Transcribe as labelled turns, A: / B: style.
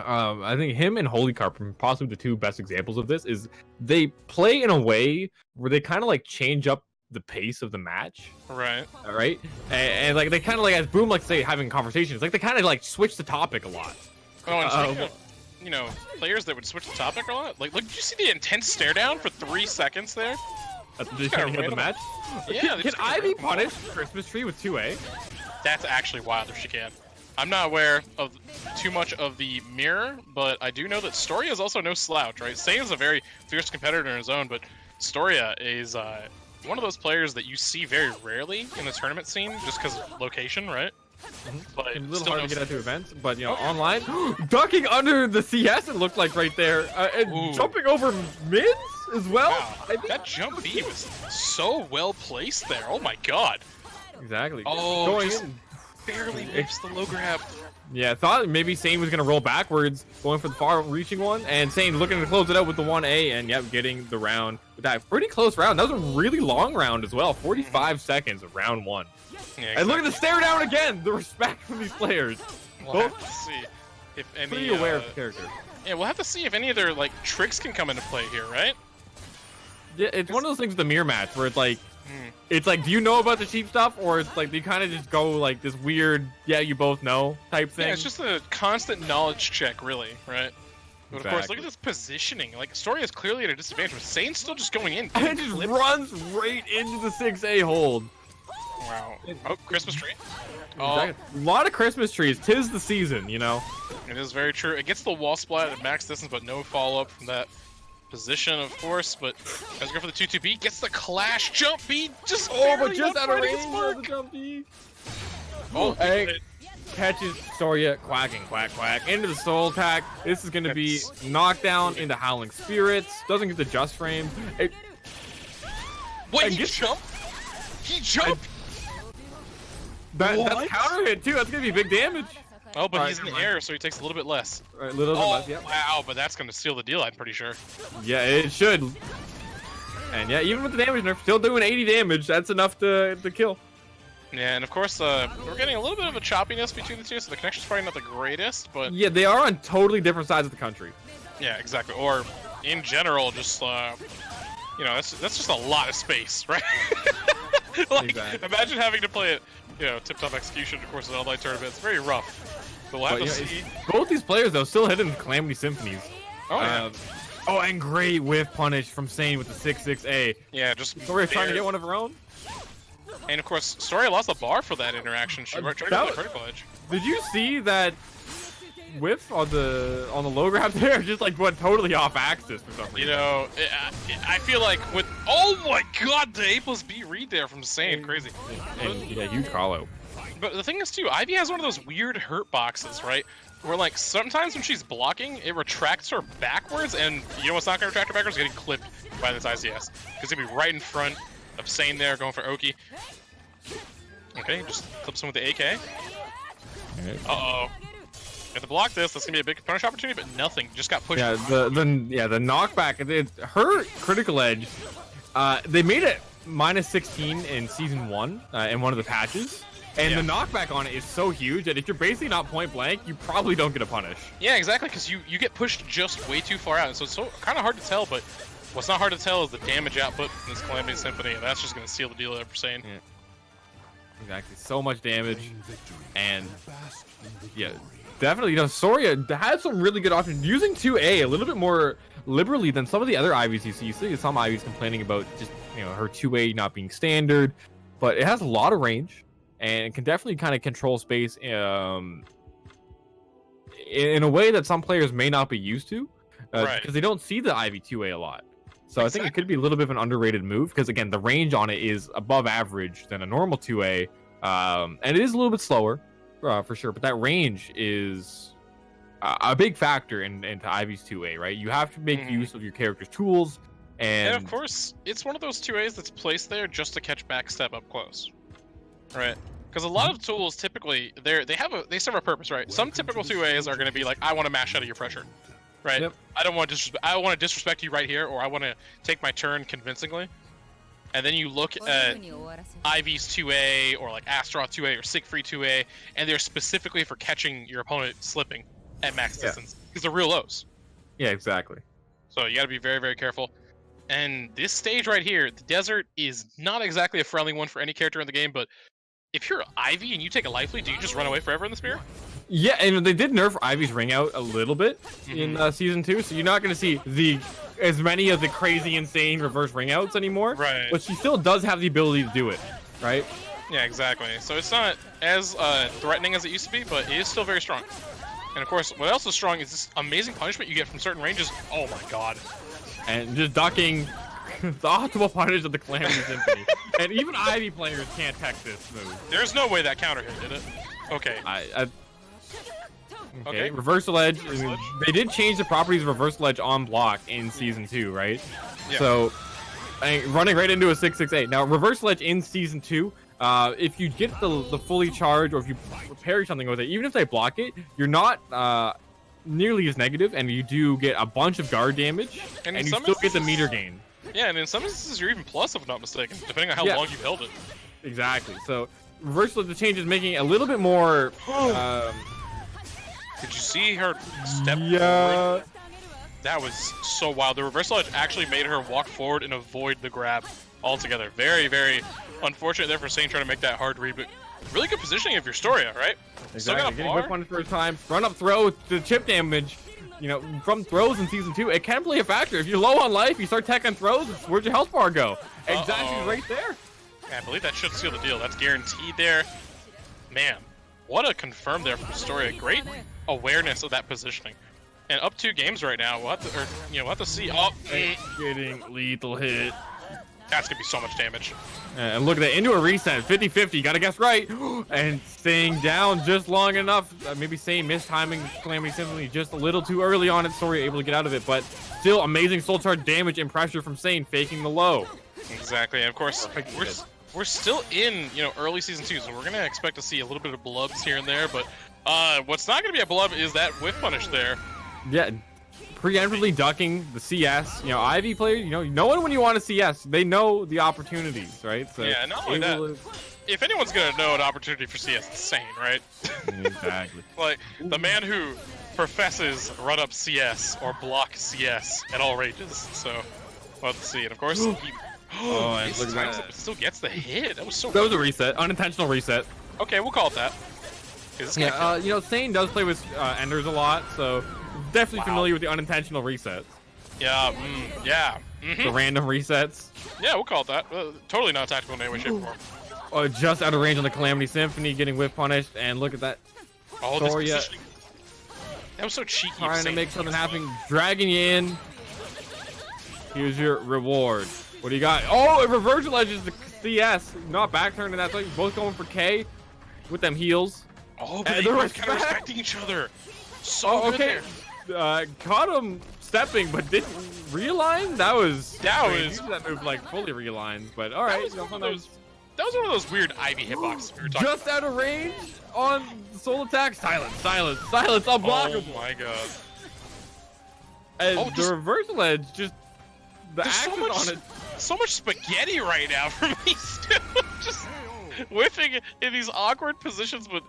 A: I think him and Holycarp are possibly the two best examples of this. Is they play in a way where they kind of like change up the pace of the match,
B: right?
A: All right, and like they kind of like, as Boom like say, having conversations, like they kind of like switch the topic a lot.
B: Oh, and speaking of, you know, players that would switch the topic a lot. Like, look, did you see the intense stare down for 3 seconds there?
A: At the beginning of the match.
B: Yeah.
A: Can Ivy punish Christmas Tree with 2A?
B: That's actually wild if she can. I'm not aware of too much of the mirror, but I do know that Storia is also no slouch, right? Saiyne is a very fierce competitor in his own, but Storia is one of those players that you see very rarely in the tournament scene just because of location, right? But
A: a little hard to get out to events, but you know, online, ducking under the CS it looked like right there, and jumping over mids as well.
B: Wow. That jump B was so well placed there. Oh my god.
A: Exactly.
B: Oh,
A: going
B: just
A: in.
B: barely missed the low grab.
A: Yeah, thought maybe Saiyne was gonna roll backwards, going for the far-reaching one, and Saiyne looking to close it out with the 1A, and yep, getting the round with that pretty close round. That was a really long round as well, 45 seconds of round 1. Yeah, exactly. And look at the stare down again. The respect from these players.
B: We'll have to see if any.
A: Pretty aware of the character.
B: Yeah, we'll have to see if any of their like tricks can come into play here, right?
A: Yeah, it's one of those things with the mirror match where it's like. It's like, do you know about the cheap stuff, or it's like you kind of just go like this weird, yeah, you both know type thing?
B: Yeah, it's just a constant knowledge check, really, right? But of course, look at this positioning. Like, Storia is clearly at a disadvantage, but Saiyne's still just going in.
A: And it just runs right into the 6A hold.
B: Wow. Oh, Christmas tree.
A: Exactly. A lot of Christmas trees. 'Tis the season, you know?
B: It is very true. It gets the wall splat at max distance, but no follow-up from that position, of course, but as we go for the 2-2-B, gets the clash jump B, just
A: but just out of range of the jump B. Oh, hey, catches Storia, quacking, quack, quack, into the soul attack. This is going to be knockdown into Howling Spirits. Doesn't get the just frame.
B: Wait, he jumped? He jumped?
A: That's counter hit, too. That's going to be big damage.
B: Oh, but he's in the air, so he takes a little bit less.
A: A little bit less, yeah.
B: Wow, but that's going to seal the deal, I'm pretty sure.
A: Yeah, it should. And yeah, even with the damage nerf, still doing 80 damage. That's enough to kill.
B: Yeah, and of course, we're getting a little bit of a choppiness between the two, so the connection's probably not the greatest, but...
A: Yeah, they are on totally different sides of the country.
B: Yeah, exactly. Or, in general, just, you know, that's just a lot of space, right? Like, imagine having to play it, you know, tip-top execution, of course, in an online tournament. It's very rough. But we'll have to see.
A: Both these players, though, still hitting Calamity Symphonies.
B: Oh, yeah.
A: Oh, and great whiff punish from Saiyne with the 6-6A.
B: Yeah, just...
A: Storia's trying to get one of her own.
B: And, of course, Storia lost the bar for that interaction. She tried to play critical edge.
A: Did you see that whiff on the low grab there? Just, like, went totally off axis for some reason.
B: You know, I feel like with... Oh, my God! The A+B read there from Saiyne. Crazy.
A: And, yeah, huge call-out.
B: But the thing is, too, Ivy has one of those weird hurt boxes, right? Where, like, sometimes when she's blocking, it retracts her backwards, and you know what's not going to retract her backwards? Getting clipped by this ICS. Because it'll be right in front of Saiyne there, going for Oki. Okay, just clips him with the AK. Uh-oh. Have to block this. That's going to be a big punish opportunity, but nothing. Just got pushed.
A: Yeah, the knockback. Her critical edge, they made it -16 in Season 1 in one of the patches. And the knockback on it is so huge that if you're basically not point blank, you probably don't get a punish. Yeah,
B: exactly, because you get pushed just way too far out. And so it's kind of hard to tell, but what's not hard to tell is the damage output in this Calamity Symphony, and that's just going to seal the deal there for Saiyne.
A: Yeah. Exactly, so much damage. And yeah, definitely, you know, Storia had some really good options. Using 2A a little bit more liberally than some of the other Ivies you see. You see some Ivies complaining about just, you know, her 2A not being standard, but it has a lot of range. And it can definitely kind of control space in a way that some players may not be used to, because they don't see the Ivy 2A a lot. So I think it could be a little bit of an underrated move, because again, the range on it is above average than a normal 2A, and it is a little bit slower for sure. But that range is a big factor into Ivy's 2A, right? You have to make use of your character's tools, and
B: of course, it's one of those 2As that's placed there just to catch backstep up close. Right, because a lot of tools typically they serve a purpose, right? Some typical 2As are going to be like, I want to mash out of your pressure, right? Yep. I want to disrespect you right here, or I want to take my turn convincingly. And then you look at Ivy's 2A or like Astaroth 2A or Siegfried 2A, and they're specifically for catching your opponent slipping. at max distance because they're real lows.
A: Yeah, exactly.
B: So you got to be very, very careful. And this stage right here, the desert is not exactly a friendly one for any character in the game, but if you're Ivy and you take a life lead, do you just run away forever in this mirror?
A: Yeah, and they did nerf Ivy's ring out a little bit in season 2, so you're not going to see as many of the crazy, insane reverse ring outs anymore.
B: Right.
A: But she still does have the ability to do it, right?
B: Yeah, exactly. So it's not as threatening as it used to be, but it is still very strong. And of course, what else is strong is this amazing punishment you get from certain ranges. Oh my god.
A: And just ducking the optimal punish of the Calamity Symphony. And even Ivy players can't tech this move.
B: There's no way that counter hit, did it? Okay.
A: Okay, reversal edge. They did change the properties of reversal edge on block in season 2, right?
B: Yeah.
A: So, running right into a 668. Now, reversal edge in season 2, if you get the fully charged or if you parry something with it, even if they block it, you're not nearly as negative, and you do get a bunch of guard damage, and you still get the meter gain.
B: Yeah, and in some instances you're even plus, if I'm not mistaken, depending on how long you've held it.
A: Exactly. So, reversal edge change is making it a little bit more.
B: Did you see her step forward? That was so wild. The reversal edge actually made her walk forward and avoid the grab altogether. Very, very unfortunate there for Saiyne trying to make that hard read, but really good positioning if you're Storia, right?
A: Exactly. Getting whip on his first time. Run up throw, the chip damage, from throws in season 2, it can play a factor. If you're low on life, you start tech on throws, where'd your health bar go? Exactly right there.
B: Yeah, I believe that should seal the deal. That's guaranteed there. Man, what a confirm there from Storia. Great awareness of that positioning. And up 2 games right now. We'll have to see. Oh,
A: getting lethal hit.
B: That's gonna be so much damage.
A: And look at that, into a reset, 50-50, gotta guess right. And staying down just long enough. Maybe Saiyne mistiming Calamity Symphony just a little too early on. Storia able to get out of it, but still amazing soul charge damage and pressure from Saiyne, faking the low.
B: Exactly, and of course, we're still in, early season 2, so we're gonna expect to see a little bit of blubs here and there, but what's not gonna be a blub is that whiff punish there. Yeah,
A: preemptively ducking the CS. Ivy players, no one when you want to CS, they know the opportunities, right? So
B: yeah, not only that, if anyone's gonna know an opportunity for CS, it's Saiyne, right?
A: Exactly.
B: Like, the man who professes run up CS or block CS at all ranges, so we'll have to see. And of course,
A: and look at that.
B: Still gets the hit. That was so
A: That was a reset, unintentional reset.
B: Okay, we'll call it that.
A: Saiyne does play with Enders a lot, so definitely familiar with the unintentional resets.
B: Yeah,
A: The random resets.
B: Yeah, we'll call it that. Totally not tactical in any way, shape, or form.
A: Just out of range on the Calamity Symphony, getting whip punished, and look at that.
B: Oh, this positioning. That was so cheeky.
A: Trying to make something happen, dragging you in. Here's your reward. What do you got? Oh, it reversal edges the CS, not back turning that. So both going for K with them heals.
B: Oh, but they're kind of respecting each other. So
A: okay. Caught him stepping, but didn't realign. That was that move like fully realigned. But all right,
B: that was one of those weird Ivy hitboxes we were talking
A: just out of range on soul attack. Silence, unblockable.
B: Oh my god.
A: And the reversal edge, just the action on it.
B: So much spaghetti right now for me, still. Just whiffing in these awkward positions, but